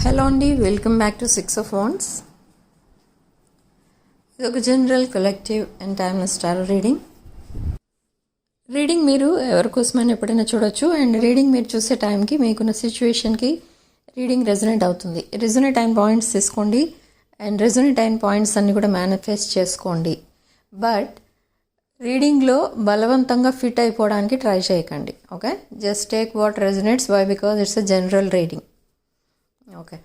Hello అండి, welcome back to 6 of Wands. ఇది ఒక general collective and timeless tarot reading మీరు ఎవరికోసమైనా ఎప్పుడైనా చూడొచ్చు. అండ్ రీడింగ్ మీరు చూసే టైంకి మీకున్న సిచ్యువేషన్కి రీడింగ్ రెజొనేట్ అవుతుంది. రెజొనేట్ అయిన పాయింట్స్ తీసుకోండి అండ్ రెజొనేట్ అయిన పాయింట్స్ అన్నీ కూడా మేనిఫెస్ట్ చేసుకోండి. బట్ రీడింగ్లో బలవంతంగా ఫిట్ అయిపోవడానికి ట్రై చేయకండి. Okay, just take what resonates why because it's a general reading. Okay,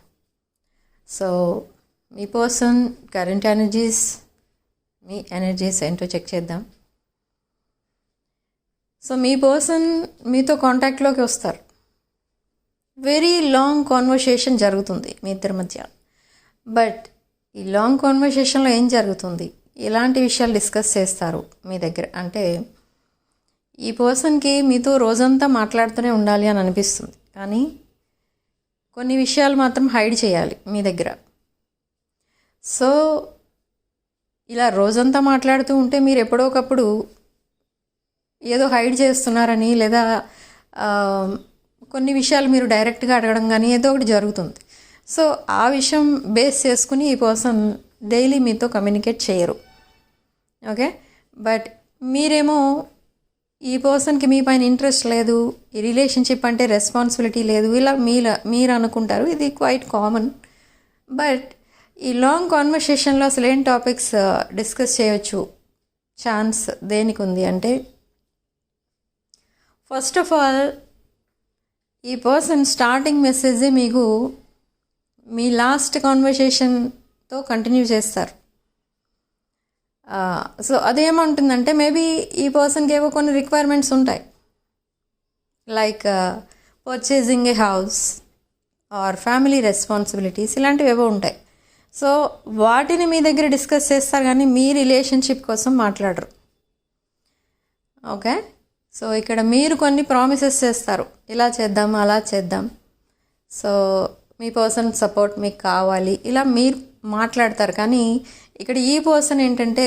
so మీ పర్సన్ కరెంట్ ఎనర్జీస్, మీ ఎనర్జీస్ ఏంటో చెక్ చేద్దాం. సో మీ పర్సన్ మీతో కాంటాక్ట్లోకి వస్తారు. వెరీ లాంగ్ కాన్వర్సేషన్ జరుగుతుంది మీ ఇద్దరి మధ్య. బట్ ఈ లాంగ్ కాన్వర్సేషన్లో ఏం జరుగుతుంది, ఎలాంటి విషయాలు డిస్కస్ చేస్తారు మీ దగ్గర అంటే ఈ పర్సన్కి మీతో రోజంతా మాట్లాడుతూనే ఉండాలి అని అనిపిస్తుంది, కానీ కొన్ని విషయాలు మాత్రం హైడ్ చేయాలి మీ దగ్గర. సో ఇలా రోజంతా మాట్లాడుతూ ఉంటే మీరు ఎప్పుడో ఒకప్పుడు ఏదో హైడ్ చేస్తున్నారని లేదా కొన్ని విషయాలు మీరు డైరెక్ట్గా అడగడం కానీ ఏదో ఒకటి జరుగుతుంది. సో ఆ విషయం బేస్ చేసుకుని ఈ పర్సన్ డైలీ మీతో కమ్యూనికేట్ చేయరు. ఓకే, బట్ మీరేమో ఈ పర్సన్కి మీ పైన ఇంట్రెస్ట్ లేదు, ఈ రిలేషన్షిప్ అంటే రెస్పాన్సిబిలిటీ లేదు, ఇలా మీరు అనుకుంటారు. ఇది క్వైట్ కామన్. బట్ ఈ లాంగ్ కాన్వర్సేషన్లో అసలు ఏం టాపిక్స్ డిస్కస్ చేయొచ్చు ఛాన్స్ దేనికి ఉంది అంటే, ఫస్ట్ ఆఫ్ ఆల్ ఈ పర్సన్ స్టార్టింగ్ మెసేజే మీకు మీ లాస్ట్ కాన్వర్సేషన్తో కంటిన్యూ చేస్తారు. సో అదేమంటుందంటే మేబీ ఈ పర్సన్కి ఏవో కొన్ని రిక్వైర్మెంట్స్ ఉంటాయి, like purchasing a house or family responsibilities, ఇలాంటివి ఏవో ఉంటాయి. సో వాటిని మీ దగ్గర డిస్కస్ చేస్తారు కానీ మీ రిలేషన్షిప్ కోసం మాట్లాడరు. ఓకే, సో ఇక్కడ మీరు కొన్ని ప్రామిసెస్ చేస్తారు, ఇలా చేద్దాం అలా చేద్దాం, సో మీ పర్సన్ సపోర్ట్ మీకు కావాలి, ఇలా మీరు మాట్లాడతారు. కానీ ఇక్కడ ఈ పర్సన్ ఏంటంటే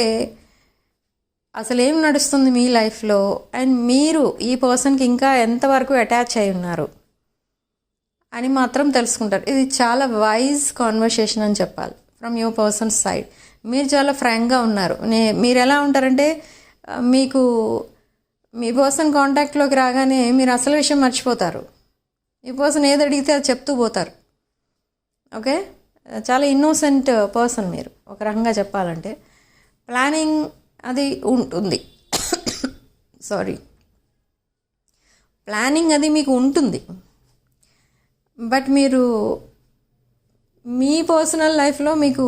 అసలు ఏం నడుస్తుంది మీ లైఫ్లో అండ్ మీరు ఈ పర్సన్కి ఇంకా ఎంతవరకు అటాచ్ అయి ఉన్నారు అని మాత్రం తెలుసుకుంటారు. ఇది చాలా వైజ్ కాన్వర్సేషన్ అని చెప్పాలి ఫ్రమ్ యువర్ పర్సన్ సైడ్. మీరు చాలా ఫ్రాంక్గా ఉన్నారు. మీరు ఎలా ఉంటారంటే మీకు మీ పర్సన్ కాంటాక్ట్లోకి రాగానే మీరు అసలు విషయం మర్చిపోతారు. ఈ పర్సన్ ఏది అడిగితే అది చెప్తూ పోతారు. ఓకే, చాలా ఇన్నోసెంట్ పర్సన్ మీరు ఒక రకంగా చెప్పాలంటే. ప్లానింగ్ అది ఉంటుంది ప్లానింగ్ అది మీకు ఉంటుంది. బట్ మీరు మీ పర్సనల్ లైఫ్లో మీకు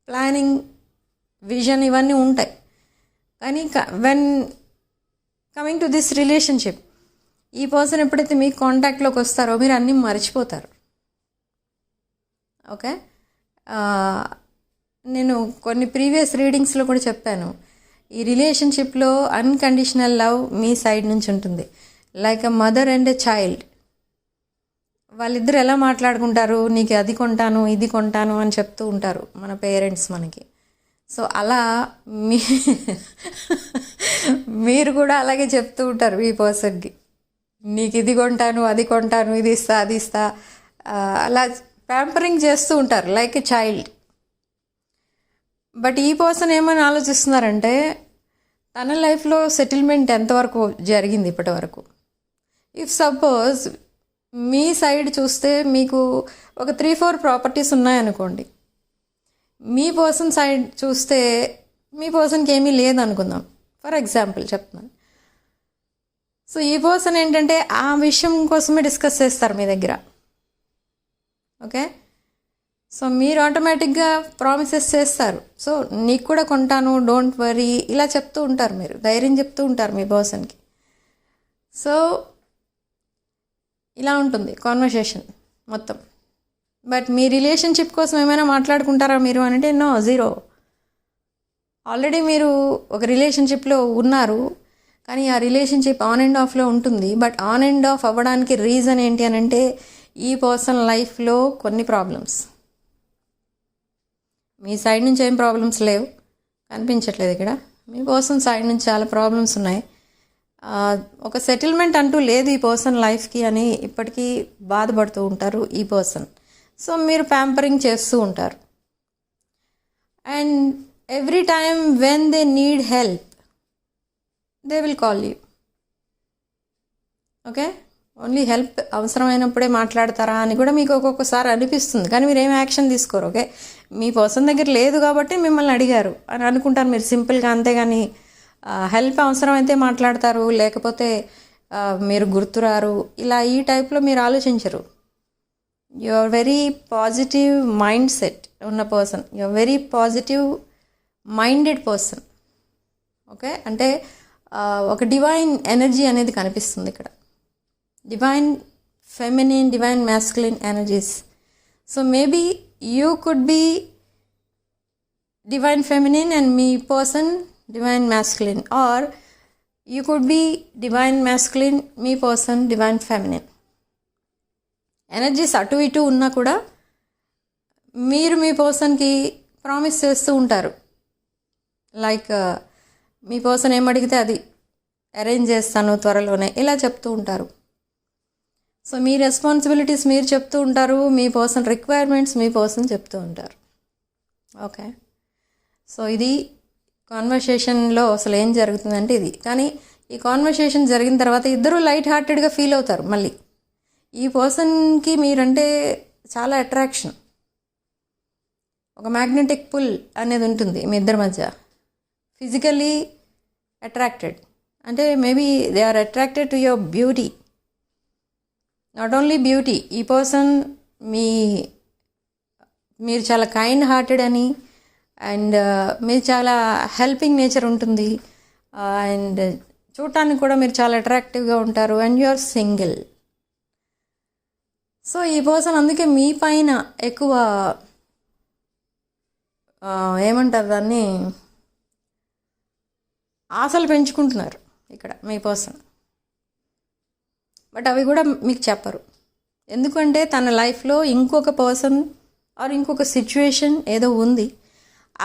ప్లానింగ్, విజన్ ఇవన్నీ ఉంటాయి. కానీ when coming to this relationship ఈ పర్సన్ ఎప్పుడైతే మీ కాంటాక్ట్లోకి వస్తారో మీరు అన్నీ మర్చిపోతారు. ఓకే, నేను కొన్ని ప్రీవియస్ రీడింగ్స్లో కూడా చెప్పాను, ఈ రిలేషన్షిప్లో అన్కండిషనల్ లవ్ మీ సైడ్ నుంచి ఉంటుంది. Like a mother and a child. వాళ్ళిద్దరు ఎలా మాట్లాడుకుంటారు, నీకు అది కొంటాను ఇది కొంటాను అని చెప్తూ ఉంటారు మన పేరెంట్స్ మనకి. సో అలా మీరు కూడా అలాగే చెప్తూ ఉంటారు ఈ పర్సన్కి, నీకు ఇది కొంటాను అది కొంటాను, ఇది ఇస్తా అది ఇస్తా, అలా ప్యాంపరింగ్ చేస్తూ ఉంటారు లైక్ ఎ చైల్డ్. బట్ ఈ పర్సన్ ఏమని ఆలోచిస్తున్నారంటే తన లైఫ్లో సెటిల్మెంట్ ఎంతవరకు జరిగింది ఇప్పటి వరకు. ఇఫ్ సపోజ్ మీ సైడ్ చూస్తే మీకు ఒక 3-4 ప్రాపర్టీస్ ఉన్నాయనుకోండి, మీ పర్సన్ సైడ్ చూస్తే మీ పర్సన్కి ఏమీ లేదనుకుందాం, ఫర్ ఎగ్జాంపుల్ చెప్తున్నాను. సో ఈ పర్సన్ ఏంటంటే ఆ విషయం కోసమే డిస్కస్ చేస్తారు మీ దగ్గర. ఓకే, సో మీరు ఆటోమేటిక్గా ప్రామిసెస్ చేస్తారు. సో నీకు కూడా కొంటాను, డోంట్ వరీ, ఇలా చెప్తూ ఉంటారు, మీరు ధైర్యం చెప్తూ ఉంటారు మీ పర్సన్కి. సో ఇలా ఉంటుంది కాన్వర్సేషన్ మొత్తం. బట్ మీ రిలేషన్షిప్ కోసం ఏమైనా మాట్లాడుకుంటారా మీరు అంటే నో, జీరో. ఆల్రెడీ మీరు ఒక రిలేషన్షిప్లో ఉన్నారు, కానీ ఆ రిలేషన్షిప్ ఆన్ అండ్ ఆఫ్లో ఉంటుంది. బట్ ఆన్ అండ్ ఆఫ్ అవ్వడానికి రీజన్ ఏంటి అని అంటే ఈ పర్సన్ లైఫ్లో కొన్ని ప్రాబ్లమ్స్. మీ సైడ్ నుంచి ఏం ప్రాబ్లమ్స్ లేవు, కనిపించట్లేదు ఇక్కడ. మీ పర్సన్ సైడ్ నుంచి చాలా ప్రాబ్లమ్స్ ఉన్నాయి. ఒక సెటిల్మెంట్ అంటూ లేదు ఈ పర్సన్ లైఫ్కి అని ఇప్పటికీ బాధపడుతూ ఉంటారు ఈ పర్సన్. సో మీరు ప్యాంపరింగ్ చేస్తూ ఉంటారు. And every time when they need help they will call you. Okay, only help అవసరమైనప్పుడే మాట్లాడతారా అని కూడా మీకు ఒక్కొక్కసారి అనిపిస్తుంది, కానీ మీరు ఏం యాక్షన్ తీసుకోరు. ఓకే, మీ పర్సన్ దగ్గర లేదు కాబట్టి మిమ్మల్ని అడిగారు అని అనుకుంటారు మీరు సింపుల్గా, అంతేగాని హెల్ప్ అవసరమైతే మాట్లాడతారు, లేకపోతే మీరు గుర్తురారు, ఇలా ఈ టైప్లో మీరు ఆలోచించరు. You are very positive mind set ఉన్న person, you are very positive minded person. Okay, అంటే ఒక డివైన్ ఎనర్జీ అనేది కనిపిస్తుంది ఇక్కడ, divine feminine, divine masculine energies. So maybe you could be divine feminine and మీ person divine masculine, or you could be divine masculine, మీ person divine feminine. Energies అటు ఇటు ఉన్నా కూడా మీరు మీ పర్సన్కి ప్రామిస్ చేస్తూ ఉంటారు. లైక్ మీ పర్సన్ ఏమడిగితే అది అరేంజ్ చేస్తాను త్వరలోనే, ఇలా చెప్తూ ఉంటారు. సో మీ రెస్పాన్సిబిలిటీస్ మీరు చెప్తూ ఉంటారు, మీ పర్సన్ రిక్వైర్మెంట్స్ మీ పర్సన్ చెప్తూ ఉంటారు. ఓకే, సో ఇది కాన్వర్సేషన్లో అసలు ఏం జరుగుతుందంటే ఇది. కానీ ఈ కాన్వర్సేషన్ జరిగిన తర్వాత ఇద్దరూ లైట్ హార్టెడ్గా ఫీల్ అవుతారు. మళ్ళీ ఈ పర్సన్కి మీరంటే చాలా అట్రాక్షన్, ఒక మ్యాగ్నెటిక్ పుల్ అనేది ఉంటుంది మీ ఇద్దరి మధ్య. ఫిజికల్లీ అట్రాక్టెడ్ అంటే maybe they are attracted to your beauty. Not only beauty, ఈ పర్సన్ మీరు చాలా కైండ్ హార్టెడ్ అని, అండ్ మీరు చాలా హెల్పింగ్ నేచర్ ఉంటుంది, అండ్ చూడటానికి కూడా మీరు చాలా అట్రాక్టివ్గా ఉంటారు, and you are single. So ఈ పర్సన్ అందుకే మీ పైన ఎక్కువ ఏమంటారు దాన్ని, ఆశలు పెంచుకుంటున్నారు ఇక్కడ మీ పర్సన్. బట్ అవి కూడా మీకు చెప్పరు, ఎందుకంటే తన లైఫ్లో ఇంకొక పర్సన్ ఆర్ ఇంకొక సిచ్యువేషన్ ఏదో ఉంది,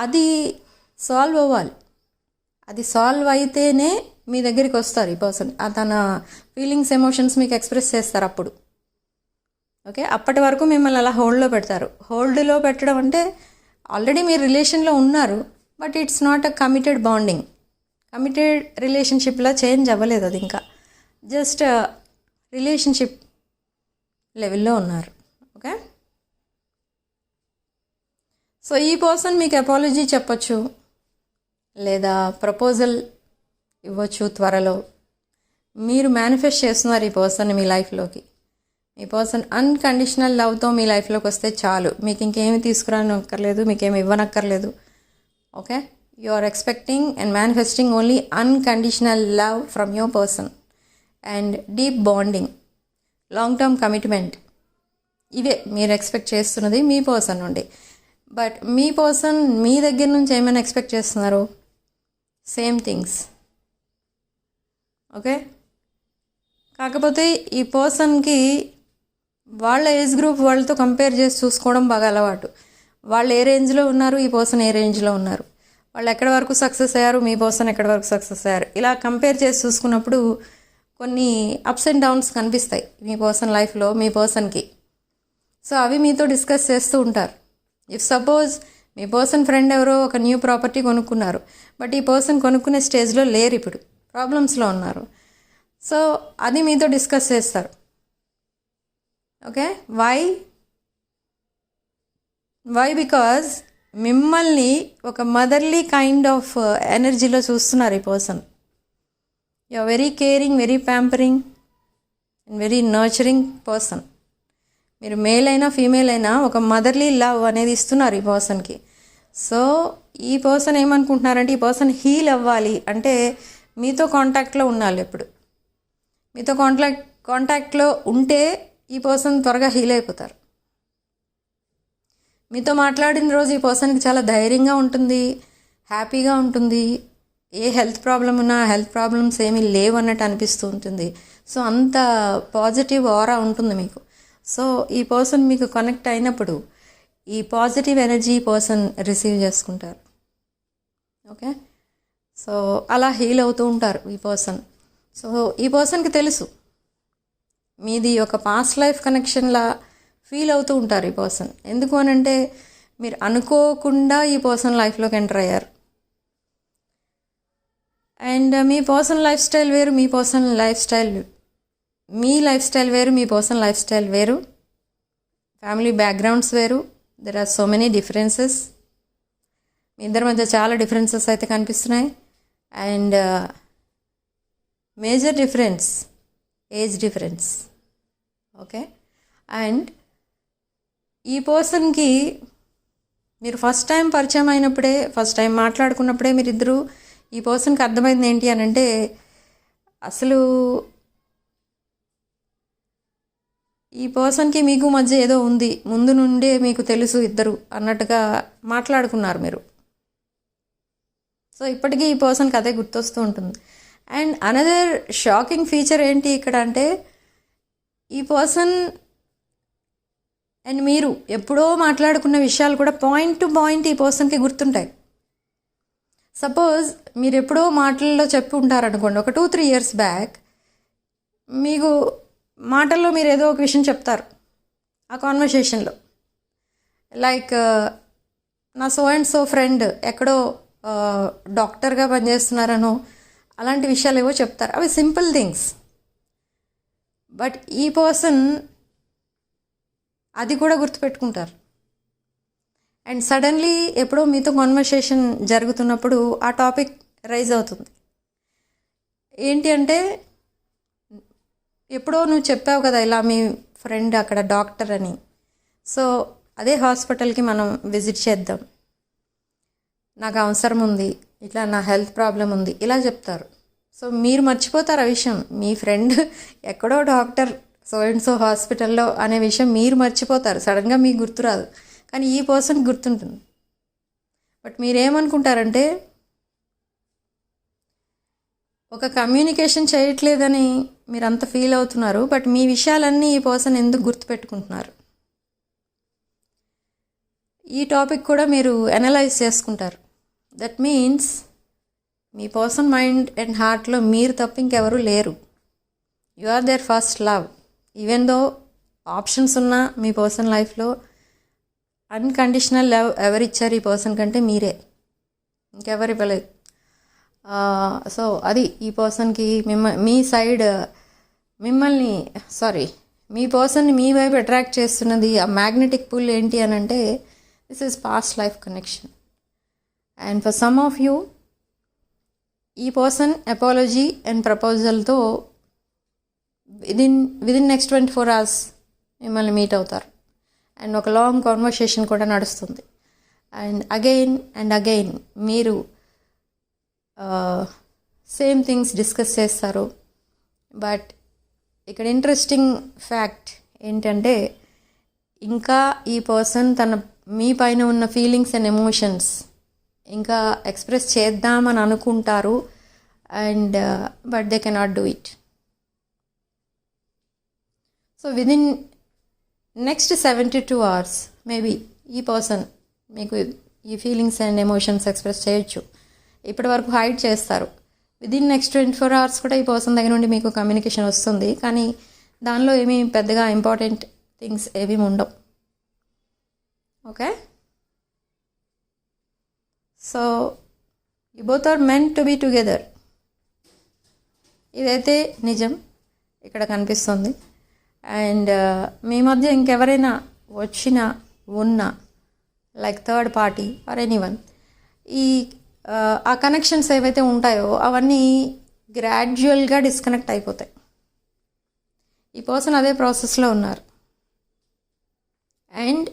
అది సాల్వ్ అవ్వాలి. అది సాల్వ్ అయితేనే మీ దగ్గరికి వస్తారు ఈ పర్సన్. తన ఫీలింగ్స్, ఎమోషన్స్ మీకు ఎక్స్ప్రెస్ చేస్తారు అప్పుడు. ఓకే, అప్పటి వరకు మిమ్మల్ని అలా హోల్డ్లో పెడతారు. హోల్డ్లో పెట్టడం అంటే ఆల్రెడీ మీరు రిలేషన్లో ఉన్నారు, but it's not a committed bonding. Committed రిలేషన్షిప్లా చేంజ్ అవ్వలేదు, అది ఇంకా జస్ట్ రిలేషన్షిప్ లెవెల్లో ఉన్నారు. ఓకే, సో ఈ పర్సన్ మీకు అపాలజీ చెప్పచ్చు, లేదా ప్రపోజల్ ఇవ్వచ్చు త్వరలో. మీరు మేనిఫెస్ట్ చేస్తున్నారు ఈ పర్సన్ని మీ లైఫ్లోకి. మీ పర్సన్ అన్కండిషనల్ లవ్తో మీ లైఫ్లోకి వస్తే చాలు, మీకు ఇంకేమి తీసుకురానక్కర్లేదు, మీకేమి ఇవ్వనక్కర్లేదు. Okay, you are expecting and manifesting only unconditional love from your person and deep bonding, long term commitment. ఇవే మీరు ఎక్స్పెక్ట్ చేస్తున్నది మీ పర్సన్ నుండి. బట్ మీ పర్సన్ మీ దగ్గర నుంచి ఏమైనా ఎక్స్పెక్ట్ చేస్తున్నారు? Same things. ఓకే, కాకపోతే ఈ పర్సన్కి వాళ్ళ ఏజ్ గ్రూప్ వాళ్ళతో కంపేర్ చేసి చూసుకోవడం బాగా అలవాటు. వాళ్ళు ఏ రేంజ్లో ఉన్నారు, ఈ పర్సన్ ఏ రేంజ్లో ఉన్నారు, వాళ్ళు ఎక్కడి వరకు సక్సెస్ అయ్యారు, మీ పర్సన్ ఎక్కడి వరకు సక్సెస్ అయ్యారు, ఇలా కంపేర్ చేసి చూసుకున్నప్పుడు కొన్ని అప్స్ అండ్ డౌన్స్ కనిపిస్తాయి మీ పర్సన్ లైఫ్లో మీ పర్సన్కి. సో అవి మీతో డిస్కస్ చేస్తూ ఉంటారు. If suppose me person friend ఎవరో ఒక న్యూ ప్రాపర్టీ కొనుక్కున్నారు, బట్ ఈ పర్సన్ కొనుక్కునే స్టేజ్లో లేరు, ఇప్పుడు ప్రాబ్లమ్స్లో ఉన్నారు. సో అది మీతో డిస్కస్ చేస్తారు. ఓకే, వై బికాజ్ మిమ్మల్ని ఒక మదర్లీ కైండ్ ఆఫ్ ఎనర్జీలో చూస్తున్నారు ఈ person. You are very caring, very pampering and very nurturing person. మీరు మేల్ అయినా ఫీమేల్ అయినా ఒక మదర్లీ లవ్ అనేది ఇస్తున్నారు ఈ పర్సన్కి. సో ఈ పర్సన్ ఏమనుకుంటున్నారంటే ఈ పర్సన్ హీల్ అవ్వాలి అంటే మీతో కాంటాక్ట్లో ఉండాలి. ఎప్పుడు మీతో కాంటాక్ట్లో ఉంటే ఈ పర్సన్ త్వరగా హీల్ అయిపోతారు. మీతో మాట్లాడిన రోజు ఈ పర్సన్కి చాలా ధైర్యంగా ఉంటుంది, హ్యాపీగా ఉంటుంది. ఏ హెల్త్ ప్రాబ్లం ఉన్నా హెల్త్ ప్రాబ్లమ్స్ ఏమీ లేవు అన్నట్టు అనిపిస్తూ ఉంటుంది. సో అంత పాజిటివ్ ఆరా ఉంటుంది మీకు. సో ఈ పర్సన్ మీకు కనెక్ట్ అయినప్పుడు ఈ పాజిటివ్ ఎనర్జీ పర్సన్ రిసీవ్ చేసుకుంటారు. ఓకే, సో అలా హీల్ అవుతూ ఉంటారు ఈ పర్సన్. సో ఈ పర్సన్కి తెలుసు మీది ఒక పాస్ట్ లైఫ్ కనెక్షన్లా ఫీల్ అవుతూ ఉంటారు ఈ పర్సన్. ఎందుకు అని అంటే మీరు అనుకోకుండా ఈ పర్సన్ లైఫ్లోకి ఎంటర్ అయ్యారు. అండ్ మీ పర్సన్ లైఫ్ స్టైల్ వేరు, మీ లైఫ్ స్టైల్ వేరు, మీ పర్సన్ లైఫ్ స్టైల్ వేరు, ఫ్యామిలీ బ్యాక్గ్రౌండ్స్ వేరు. There are so many differences. మీ ఇద్దరి మధ్య చాలా డిఫరెన్సెస్ అయితే కనిపిస్తున్నాయి. And major difference age difference. Okay. And ఈ పర్సన్కి మీరు ఫస్ట్ టైం పరిచయం అయినప్పుడే, ఫస్ట్ టైం మాట్లాడుకున్నప్పుడే మీరిద్దరూ ఈ పర్సన్కి అర్థమైంది ఏంటి అని అంటే అసలు ఈ పర్సన్కి మీకు మధ్య ఏదో ఉంది, ముందు నుండే మీకు తెలుసు ఇద్దరు అన్నట్టుగా మాట్లాడుకున్నారు మీరు. సో ఇప్పటికీ ఈ పర్సన్కి అదే గుర్తొస్తూ ఉంటుంది. అండ్ అనదర్ షాకింగ్ ఫీచర్ ఏంటి ఇక్కడ అంటే ఈ పర్సన్ అండ్ మీరు ఎప్పుడో మాట్లాడుకున్న విషయాలు కూడా పాయింట్ టు పాయింట్ ఈ పర్సన్కి గుర్తుంటాయి. సపోజ్ మీరు ఎప్పుడో మాటల్లో చెప్పి ఉంటారనుకోండి, ఒక 2-3 years బ్యాక్ మీకు మాటల్లో మీరు ఏదో ఒక విషయం చెప్తారు ఆ కాన్వర్సేషన్లో. లైక్ నా సో అండ్ సో ఫ్రెండ్ ఎక్కడో డాక్టర్గా పనిచేస్తున్నారనో అలాంటి విషయాలు ఏవో చెప్తారు. అవి సింపుల్ థింగ్స్. బట్ ఈ పర్సన్ అది కూడా గుర్తుపెట్టుకుంటారు. అండ్ సడన్లీ ఎప్పుడో మీతో కాన్వర్సేషన్ జరుగుతున్నప్పుడు ఆ టాపిక్ రైజ్ అవుతుంది. ఏంటి అంటే ఎప్పుడో నువ్వు చెప్పావు కదా ఇలా మీ ఫ్రెండ్ అక్కడ డాక్టర్ అని, సో అదే హాస్పిటల్కి మనం విజిట్ చేద్దాం, నాకు అవసరం ఉంది, ఇట్లా నా హెల్త్ ప్రాబ్లం ఉంది, ఇలా చెప్తారు. సో మీరు మర్చిపోతారు ఆ విషయం. మీ ఫ్రెండ్ ఎక్కడో డాక్టర్ సో అండ్ సో హాస్పిటల్లో అనే విషయం మీరు మర్చిపోతారు. సడన్గా మీకు గుర్తురాదు, కానీ ఈ పర్సన్కి గుర్తుంటుంది. బట్ మీరేమనుకుంటారంటే ఒక కమ్యూనికేషన్ చేయట్లేదని మీరు అంత ఫీల్ అవుతున్నారు. బట్ మీ విషయాలన్నీ ఈ పర్సన్ ఎందుకు గుర్తుపెట్టుకుంటున్నారు, ఈ టాపిక్ కూడా మీరు అనలైజ్ చేసుకుంటారు. దట్ మీన్స్ మీ పర్సన్ మైండ్ అండ్ హార్ట్లో మీరు తప్ప ఇంకెవరూ లేరు. You are there first love. Even though options ఉన్నా మీ పర్సన్ లైఫ్లో అన్కండిషనల్ లవ్ ఎవరిచ్చారు ఈ పర్సన్ కంటే మీరే, ఇంకెవరు ఇవ్వలేదు. సో అది ఈ పర్సన్కి మీ సైడ్ మీ పర్సన్ని మీ వైపు అట్రాక్ట్ చేస్తున్నది ఆ మ్యాగ్నెటిక్ పుల్ ఏంటి అని అంటే this is past life connection. And for some of you ఈ పర్సన్ అపాలజీ అండ్ ప్రపోజల్తో విదిన్ నెక్స్ట్ 24 hours మిమ్మల్ని మీట్ అవుతారు. అండ్ ఒక లాంగ్ కాన్వర్సేషన్ కూడా నడుస్తుంది. అండ్ అగైన్ మీరు సేమ్ థింగ్స్ డిస్కస్ చేస్తారు. బట్ ఇక్కడ ఇంట్రెస్టింగ్ ఫ్యాక్ట్ ఏంటంటే ఇంకా ఈ పర్సన్ మీ పైన ఉన్న ఫీలింగ్స్ అండ్ ఎమోషన్స్ ఇంకా ఎక్స్ప్రెస్ చేద్దామని అనుకుంటారు. And but they cannot do it. So within next 72 hours maybe ఈ పర్సన్ మీకు ఈ ఫీలింగ్స్ అండ్ ఎమోషన్స్ ఎక్స్ప్రెస్ చేయొచ్చు. ఇప్పటి వరకు హైడ్ చేస్తారు. విదిన్ నెక్స్ట్ 24 hours కూడా ఈ పర్సన్ దగ్గర నుండి మీకు కమ్యూనికేషన్ వస్తుంది. కానీ దానిలో ఏమీ పెద్దగా ఇంపార్టెంట్ థింగ్స్ ఏమీ ఉండవు. Okay. So you both are meant to be together. ఇదైతే నిజం ఇక్కడ కనిపిస్తుంది. అండ్ మీ మధ్య ఇంకెవరైనా వచ్చినా ఉన్నా like third party or anyone, ఆ కనెక్షన్స్ ఏవైతే ఉంటాయో అవన్నీ గ్రాడ్యువల్గా డిస్కనెక్ట్ అయిపోతాయి. ఈ పర్సన్ అదే ప్రాసెస్లో ఉన్నారు. And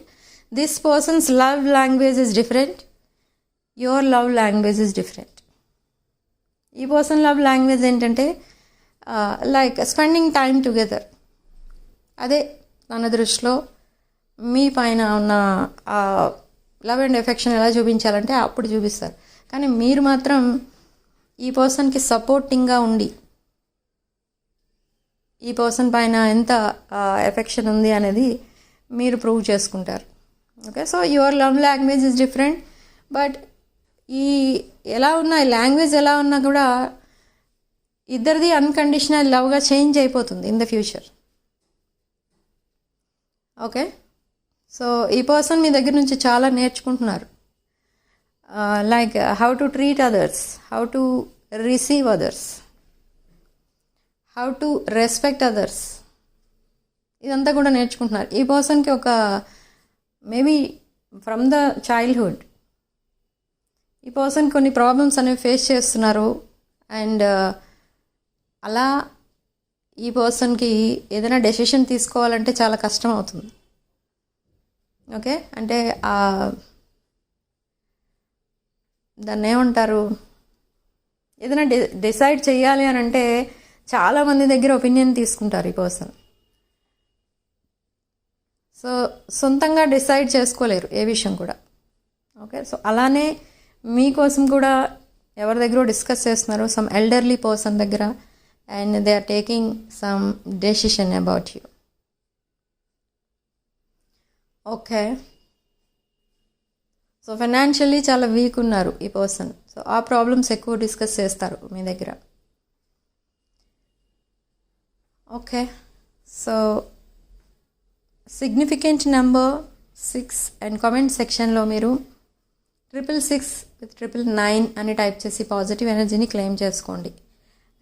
this persons love language is different, your love language is different. ఈ పర్సన్ లవ్ లాంగ్వేజ్ ఏంటంటే లైక్ స్పెండింగ్ టైం టుగెదర్. అదే తన దృష్టిలో మీ పైన ఉన్న లవ్ అండ్ ఎఫెక్షన్ ఎలా చూపించాలంటే అప్పుడు చూపిస్తారు. కానీ మీరు మాత్రం ఈ పర్సన్కి సపోర్టింగ్గా ఉండి ఈ పర్సన్ పైన ఎంత ఎఫెక్షన్ ఉంది అనేది మీరు ప్రూవ్ చేసుకుంటారు. Okay. So your love language is different. But ఈ లాంగ్వేజ్ ఎలా ఉన్నా కూడా ఇద్దరిది అన్కండిషనల్ లవ్గా చేంజ్ అయిపోతుంది in the future. Okay, so ఈ పర్సన్ మీ దగ్గర నుంచి చాలా నేర్చుకుంటున్నారు. Like how to treat others, how to receive others, how to respect others, ఇదంతా కూడా నేర్చుకుంటున్నారు. ఈ పర్సన్కి ఒక మేబీ ఫ్రమ్ ద చైల్డ్హుడ్ ఈ పర్సన్ కొన్ని ప్రాబ్లమ్స్ అనేవి ఫేస్ చేస్తున్నారు. అండ్ అలా ఈ పర్సన్కి ఏదైనా డెసిషన్ తీసుకోవాలంటే చాలా కష్టం అవుతుంది. ఓకే, అంటే దాన్ని ఏమంటారు, ఏదైనా డిసైడ్ చేయాలి అని అంటే చాలామంది దగ్గర ఒపీనియన్ తీసుకుంటారు ఈ పర్సన్. సో సొంతంగా డిసైడ్ చేసుకోలేరు ఏ విషయం కూడా. ఓకే, సో అలానే మీకోసం కూడా ఎవరి దగ్గర డిస్కస్ చేస్తున్నారు, సమ్ ఎల్డర్లీ పర్సన్ దగ్గర, and they are taking some decision about you. Okay, so financially చాలా వీక్ ఉన్నారు ఈ పర్సన్. సో ఆ ప్రాబ్లమ్స్ ఎక్కువ డిస్కస్ చేస్తారు మీ దగ్గర. Okay, so significant number 6 and comment సెక్షన్లో మీరు 666 with 999 అని టైప్ చేసి పాజిటివ్ ఎనర్జీని క్లెయిమ్ చేసుకోండి.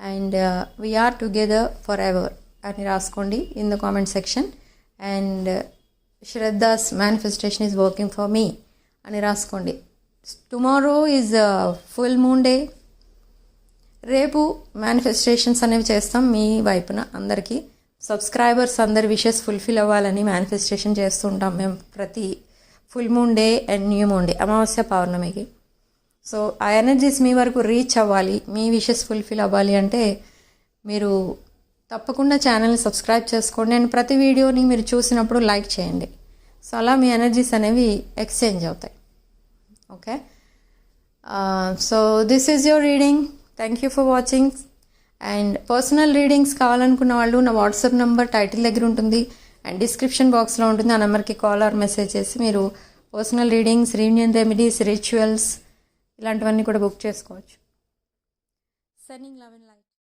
And we are together forever అని రాసుకోండి in the comment section. And Shraddha's manifestation is working for me అని రాసుకోండి. Tomorrow is full moon day. రేపు మేనిఫెస్టేషన్స్ అనేవి చేస్తాం మీ వైపున. అందరికీ సబ్స్క్రైబర్స్ అందరి విషెస్ ఫుల్ఫిల్ అవ్వాలని మేనిఫెస్టేషన్ చేస్తూ ఉంటాం మేము ప్రతి full moon day and new moon day, అమావాస్య పౌర్ణమికి. సో ఆ ఎనర్జీస్ మీ వరకు రీచ్ అవ్వాలి, మీ విషెస్ ఫుల్ఫిల్ అవ్వాలి అంటే మీరు తప్పకుండా ఛానల్ని సబ్స్క్రైబ్ చేసుకోండి. అండ్ ప్రతి వీడియోని మీరు చూసినప్పుడు లైక్ చేయండి. సో అలా మీ ఎనర్జీస్ అనేవి ఎక్స్చేంజ్ అవుతాయి. Okay, so this is your reading. Thank you for watching. And personal readings కావాలనుకున్న వాళ్ళు నా వాట్సాప్ నెంబర్ టైటిల్ దగ్గర ఉంటుంది అండ్ డిస్క్రిప్షన్ బాక్స్లో ఉంటుంది. ఆ నెంబర్కి కాల్ ఆర్ మెసేజ్ చేసి మీరు personal readings, reunion remedies, rituals ఇలాంటివన్నీ కూడా బుక్ చేసుకోవచ్చు. Sending love and light.